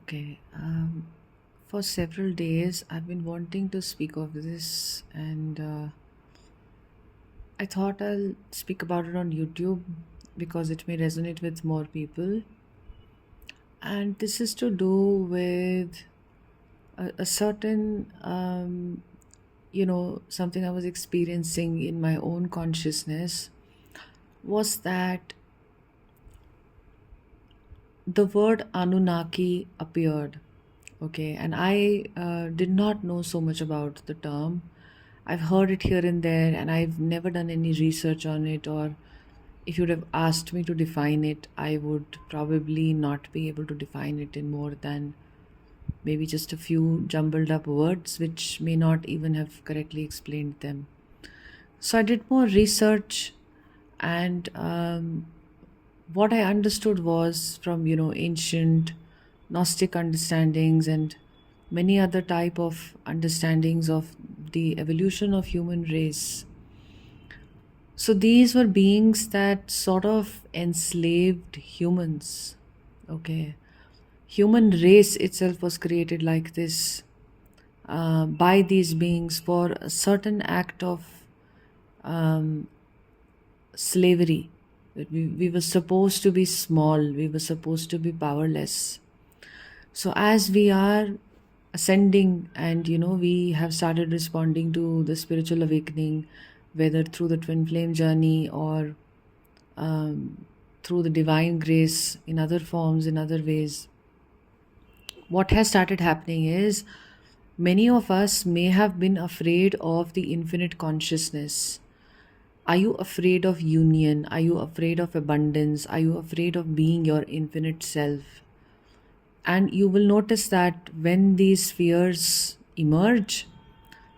Okay. For several days, I've been wanting to speak of this, and I thought I'll speak about it on YouTube because it may resonate with more people. And this is to do with a certain, something I was experiencing in my own consciousness was that the word Anunnaki appeared. Okay, and I did not know so much about the term. I've heard it here and there, and I've never done any research on it. Or if you'd have asked me to define it, I would probably not be able to define it in more than maybe just a few jumbled up words, which may not even have correctly explained them. So I did more research, and what I understood was from ancient Gnostic understandings and many other type of understandings of the evolution of human race. So these were beings that sort of enslaved humans. Okay, human race itself was created like this by these beings for a certain act of um, slavery. That we were supposed to be small, we were supposed to be powerless. So as we are ascending and we have started responding to the spiritual awakening, whether through the twin flame journey or through the divine grace in other forms, in other ways, what has started happening is many of us may have been afraid of the infinite consciousness. Are you afraid of union? Are you afraid of abundance? Are you afraid of being your infinite self? And you will notice that when these fears emerge,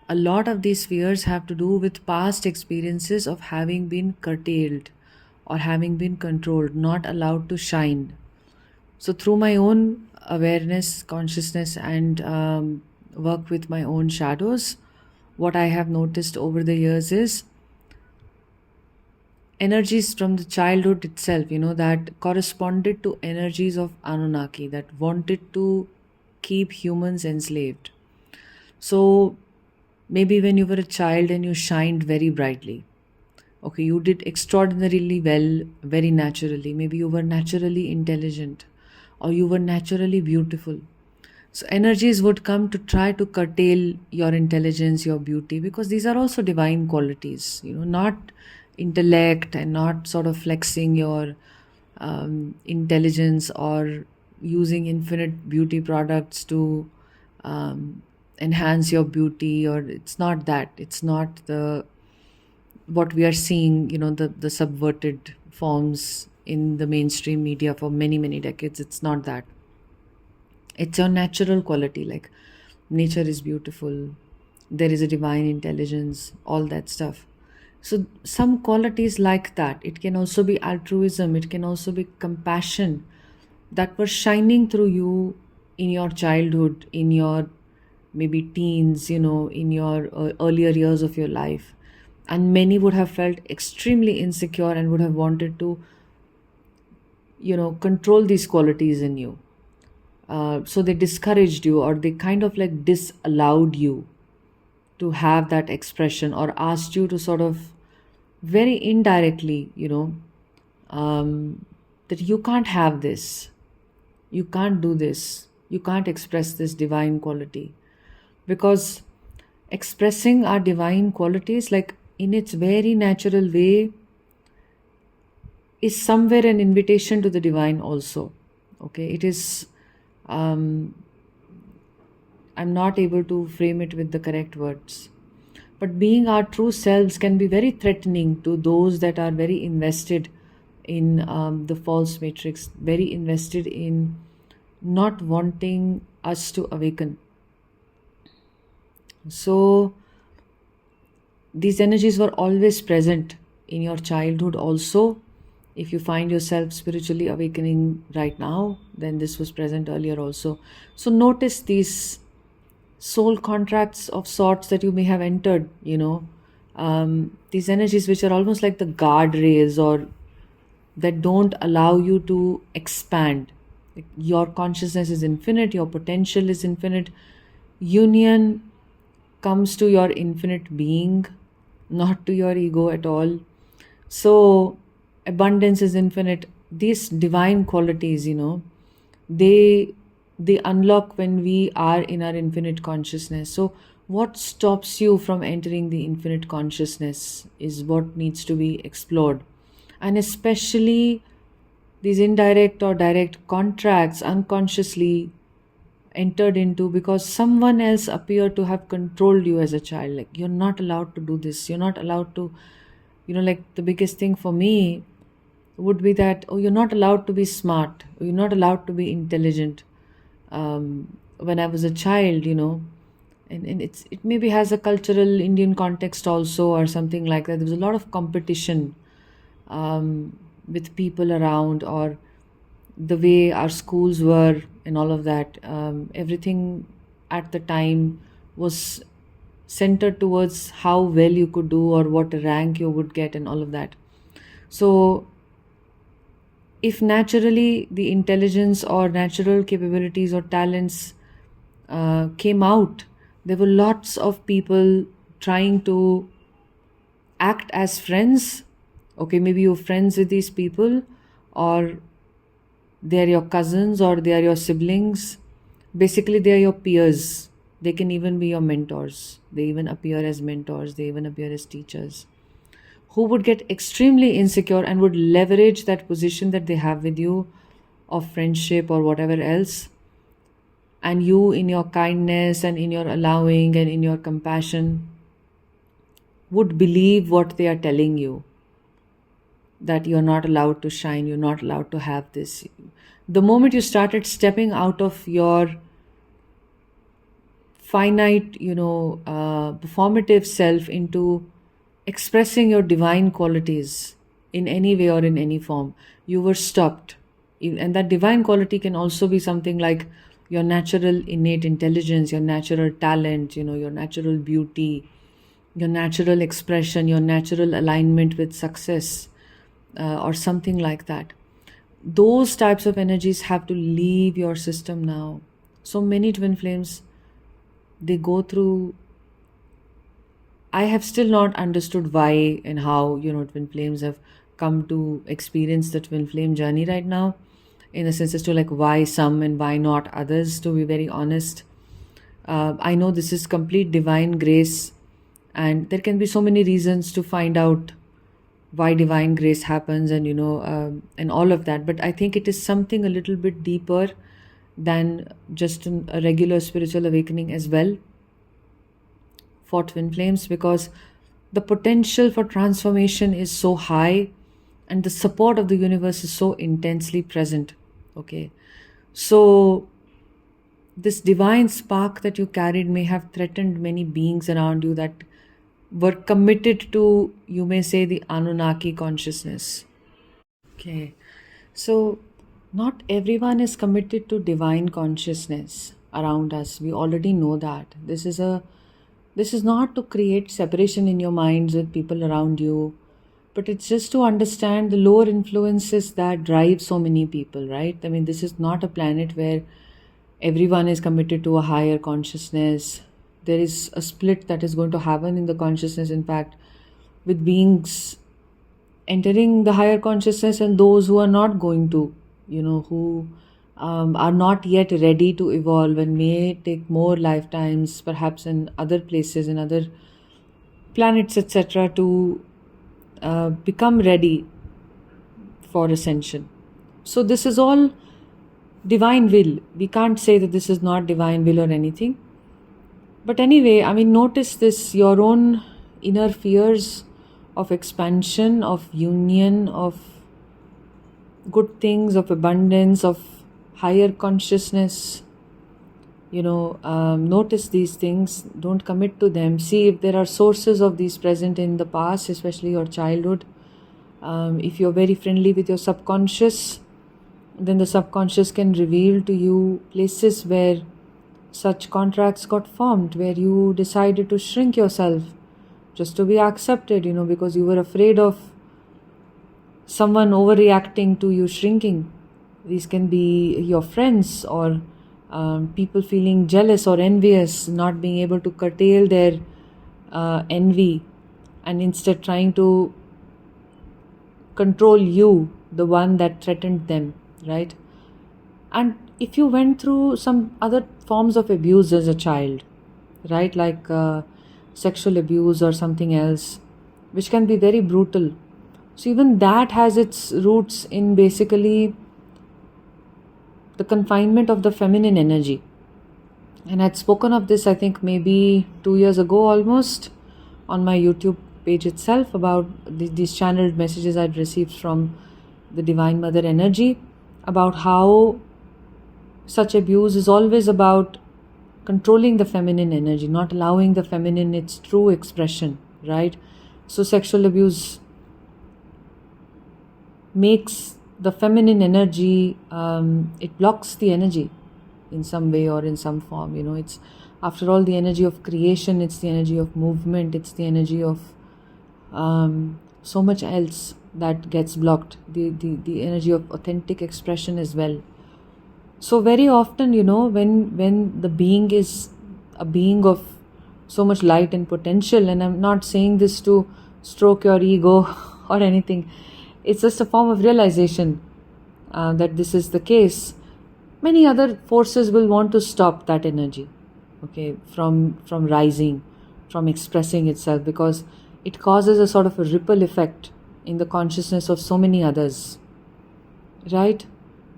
a lot of these fears have to do with past experiences of having been curtailed or having been controlled, not allowed to shine. So, through my own awareness, consciousness, and work with my own shadows, what I have noticed over the years is energies from the childhood itself, that corresponded to energies of Anunnaki that wanted to keep humans enslaved. So maybe when you were a child and you shined very brightly, okay, you did extraordinarily well, very naturally. Maybe you were naturally intelligent or you were naturally beautiful. So energies would come to try to curtail your intelligence, your beauty, because these are also divine qualities, not intellect and not sort of flexing your intelligence or using infinite beauty products to um, enhance your beauty. Or it's not that. It's not the what we are seeing, the subverted forms in the mainstream media for many, many decades. It's not that. It's your natural quality. Like nature is beautiful, there is a divine intelligence, all that stuff. So some qualities like that. It can also be altruism, it can also be compassion that were shining through you in your childhood, in your maybe teens, in your earlier years of your life. And many would have felt extremely insecure and would have wanted to control these qualities in you. So they discouraged you, or they kind of like disallowed you to have that expression, or asked you to sort of very indirectly, that you can't have this, you can't do this, you can't express this divine quality. Because expressing our divine qualities, like in its very natural way, is somewhere an invitation to the divine also. Okay, it is. I'm not able to frame it with the correct words. But being our true selves can be very threatening to those that are very invested in the false matrix, very invested in not wanting us to awaken. So these energies were always present in your childhood also. If you find yourself spiritually awakening right now, then this was present earlier also. So notice these soul contracts of sorts that you may have entered, these energies which are almost like the guardrails, or that don't allow you to expand. Like, your consciousness is infinite, your potential is infinite. Union comes to your infinite being, not to your ego at all. So, abundance is infinite. These divine qualities, they they unlock when we are in our infinite consciousness. So, what stops you from entering the infinite consciousness is what needs to be explored. And especially these indirect or direct contracts unconsciously entered into because someone else appeared to have controlled you as a child. Like, you're not allowed to do this, you're not allowed to, like, the biggest thing for me would be that, oh, you're not allowed to be smart, you're not allowed to be intelligent. When I was a child, and it maybe has a cultural Indian context also or something like that. There was a lot of competition with people around, or the way our schools were and all of that. Everything at the time was centered towards how well you could do or what rank you would get and all of that. So, if naturally the intelligence or natural capabilities or talents came out, there were lots of people trying to act as friends. Okay, maybe you're friends with these people, or they're your cousins, or they are your siblings. Basically, they are your peers. They can even be your mentors. They even appear as mentors, they even appear as teachers, who would get extremely insecure and would leverage that position that they have with you of friendship or whatever else. And you, in your kindness and in your allowing and in your compassion, would believe what they are telling you, that you're not allowed to shine, you're not allowed to have this. The moment you started stepping out of your finite, performative self into expressing your divine qualities in any way or in any form, you were stopped. And that divine quality can also be something like your natural innate intelligence, your natural talent, your natural beauty, your natural expression, your natural alignment with success, or something like that. Those types of energies have to leave your system now. So many twin flames, they go through. I have still not understood why and how, twin flames have come to experience the twin flame journey right now, in a sense as to like why some and why not others, to be very honest. I know this is complete divine grace, and there can be so many reasons to find out why divine grace happens, and and all of that. But I think it is something a little bit deeper than just a regular spiritual awakening as well for twin flames, because the potential for transformation is so high and the support of the universe is so intensely present. Okay, so this divine spark that you carried may have threatened many beings around you that were committed to, you may say, the Anunnaki consciousness. Okay, so not everyone is committed to divine consciousness around us. We already know that. This is not to create separation in your minds with people around you, but it's just to understand the lower influences that drive so many people, right? I mean, this is not a planet where everyone is committed to a higher consciousness. There is a split that is going to happen in the consciousness, in fact, with beings entering the higher consciousness and those who are not going to, who are not yet ready to evolve and may take more lifetimes, perhaps in other places, in other planets, etc., to become ready for ascension. So, this is all divine will. We can't say that this is not divine will or anything. But anyway, I mean, notice this, your own inner fears of expansion, of union, of good things, of abundance, of higher consciousness. Notice these things, don't commit to them. See if there are sources of these present in the past, especially your childhood. If you're very friendly with your subconscious, then the subconscious can reveal to you places where such contracts got formed, where you decided to shrink yourself just to be accepted, because you were afraid of someone overreacting to you shrinking. These can be your friends or people feeling jealous or envious, not being able to curtail their envy and instead trying to control you, the one that threatened them, right? And if you went through some other forms of abuse as a child, right, like sexual abuse or something else, which can be very brutal. So even that has its roots in basically the confinement of the feminine energy. And I'd spoken of this, I think, maybe 2 years ago almost, on my YouTube page itself, about these channeled messages I'd received from the Divine Mother energy, about how such abuse is always about controlling the feminine energy, not allowing the feminine its true expression, right? So sexual abuse makes the feminine energy, it blocks the energy in some way or in some form. It's, after all, the energy of creation, it's the energy of movement, it's the energy of so much else that gets blocked, the energy of authentic expression as well. So very often, when the being is a being of so much light and potential, and I'm not saying this to stroke your ego or anything, it's just a form of realization that this is the case. Many other forces will want to stop that energy, okay, from rising, from expressing itself, because it causes a sort of a ripple effect in the consciousness of so many others, right?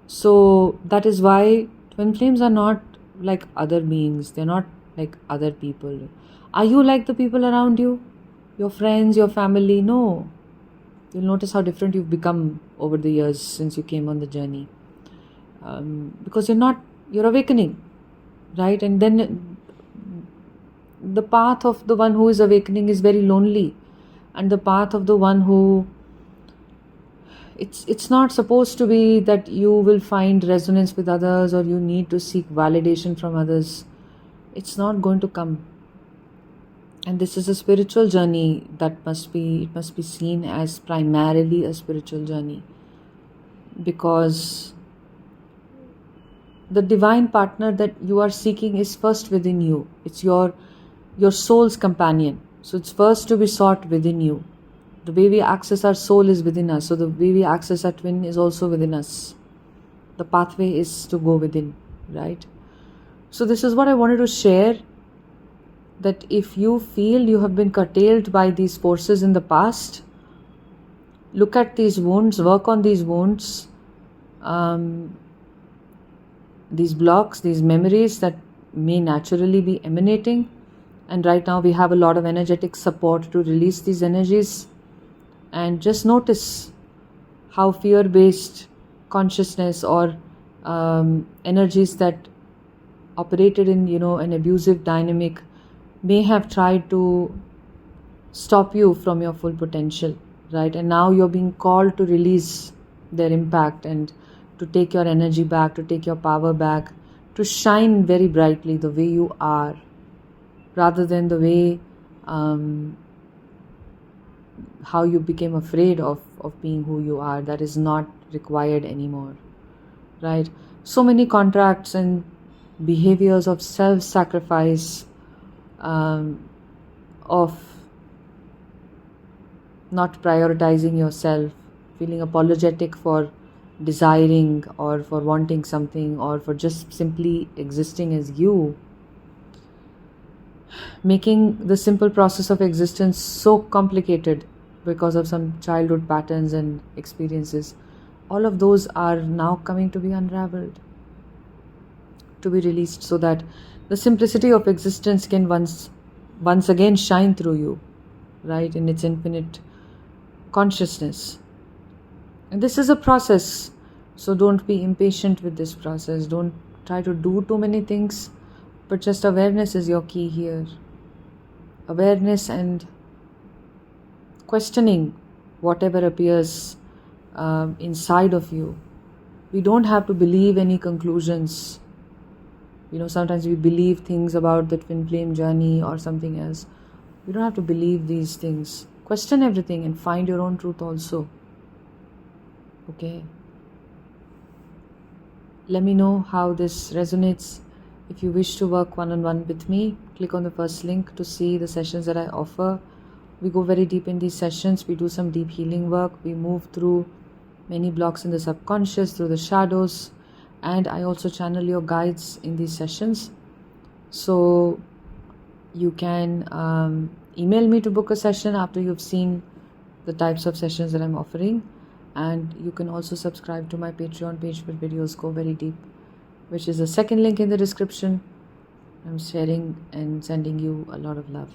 So that is why twin flames are not like other beings. They're not like other people. Are you like the people around you? Your friends, your family? No. You'll notice how different you've become over the years since you came on the journey. Because you're awakening, right? And then the path of the one who is awakening is very lonely. And the path of the one who, it's not supposed to be that you will find resonance with others or you need to seek validation from others. It's not going to come. And this is a spiritual journey that must be seen as primarily a spiritual journey, because the divine partner that you are seeking is first within you. It's your soul's companion. So it's first to be sought within you. The way we access our soul is within us. So the way we access our twin is also within us. The pathway is to go within, right? So this is what I wanted to share, that if you feel you have been curtailed by these forces in the past, look at these wounds, work on these wounds, these blocks, these memories that may naturally be emanating. And right now we have a lot of energetic support to release these energies. And just notice how fear-based consciousness or energies that operated in, an abusive dynamic may have tried to stop you from your full potential, right? And now you're being called to release their impact and to take your energy back, to take your power back, to shine very brightly the way you are, rather than the way how you became afraid of being who you are. That is not required anymore, right? So many contracts and behaviors of self-sacrifice, of not prioritizing yourself, feeling apologetic for desiring or for wanting something or for just simply existing as you, making the simple process of existence so complicated because of some childhood patterns and experiences. All of those are now coming to be unraveled, to be released, so that the simplicity of existence can once again shine through you, right, in its infinite consciousness. And this is a process, so don't be impatient with this process. Don't try to do too many things, but just awareness is your key here. Awareness and questioning whatever appears inside of you. We don't have to believe any conclusions. Sometimes we believe things about the twin flame journey or something else. You don't have to believe these things. Question everything and find your own truth also. Okay? Let me know how this resonates. If you wish to work one-on-one with me, click on the first link to see the sessions that I offer. We go very deep in these sessions. We do some deep healing work. We move through many blocks in the subconscious, through the shadows, and I also channel your guides in these sessions. So you can email me to book a session after you've seen the types of sessions that I'm offering. And you can also subscribe to my Patreon page where videos go very deep, which is the second link in the description. I'm sharing and sending you a lot of love.